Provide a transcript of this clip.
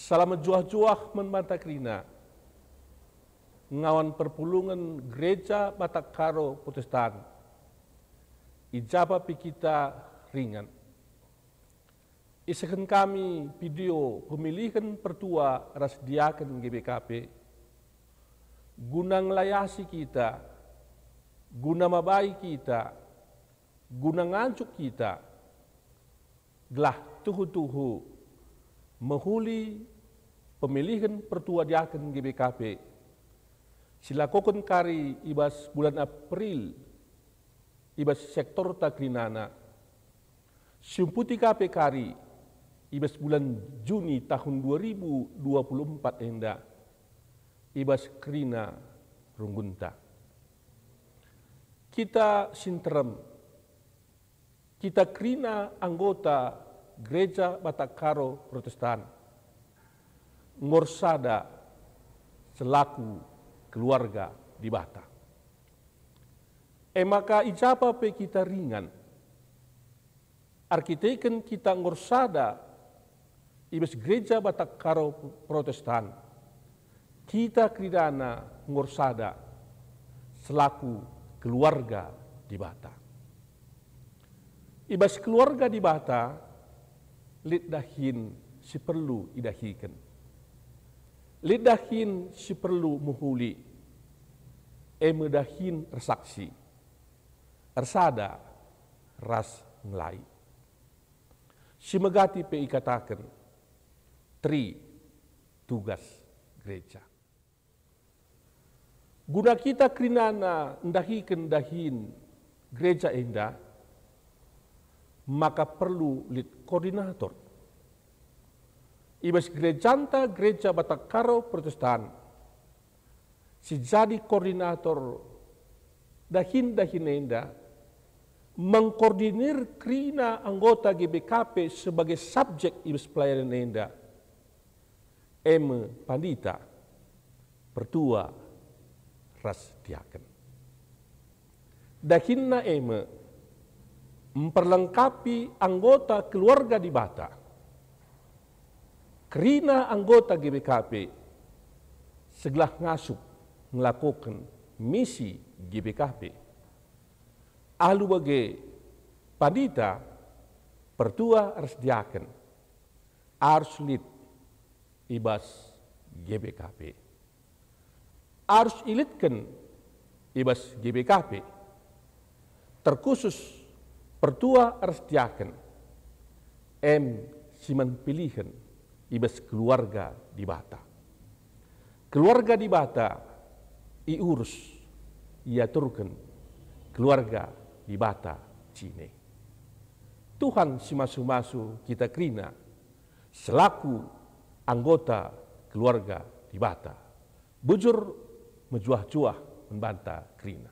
Selama juah-juah membantah kerina, ngawan perpulungan gereja Batak Karo Protestan, ijabah kita ringan. Isakan kami video pemilihan pertua ras diaken GBKP, guna ngelayasi kita, guna mabai kita, guna ngancuk kita, gelah tuhu-tuhu menghuli pemilihan pertua diaken GBKP. Silakukan kari ibas bulan April, ibas sektor takrinana. Sumputi KP kari ibas bulan Juni tahun 2024 enda, ibas kerina runggunta. Kita sinterem, kita kerina anggota Gereja Batak Karo Protestan, ngorsada selaku keluarga di Batak. Maka ijabah pe kita ringan, arkiteken kita ngorsada ibas Gereja Batak Karo Protestan, kita kridana ngorsada selaku keluarga di Batak. Ibas keluarga di Batak, lidahin si perlu idahikan. Lidahin si perlu muhuli, emedahin resaksi, ersada ras ngelai. Si megati pe ikatakan, tugas gereja. Guna kita krinana ndahikan dahin gereja endah, maka perlu lit koordinator. Ibas gerejanta Gereja Batak Karo Protestan, si jadi koordinator dahin enda, mengkoordinir krina anggota GBKP sebagai subjek ibas pelayanan enda. Pandita, pertua, ras diaken. Dahinna memperlengkapi anggota keluarga di Batak. Kerina anggota GBKP segelah ngasup melakukan misi GBKP. Ahlu bagi pandita, pertua harus diaken, harus lid ibas GBKP. Harus ilitkan ibas GBKP. Terkhusus pertua harus diaken, siman pilihan ibas keluarga di Batak. Keluarga di Batak iurus, iaturkan keluarga di Batak Cine. Tuhan si masu-masu kita krina selaku anggota keluarga di Batak. Bujur mejuah-juah membantah krina.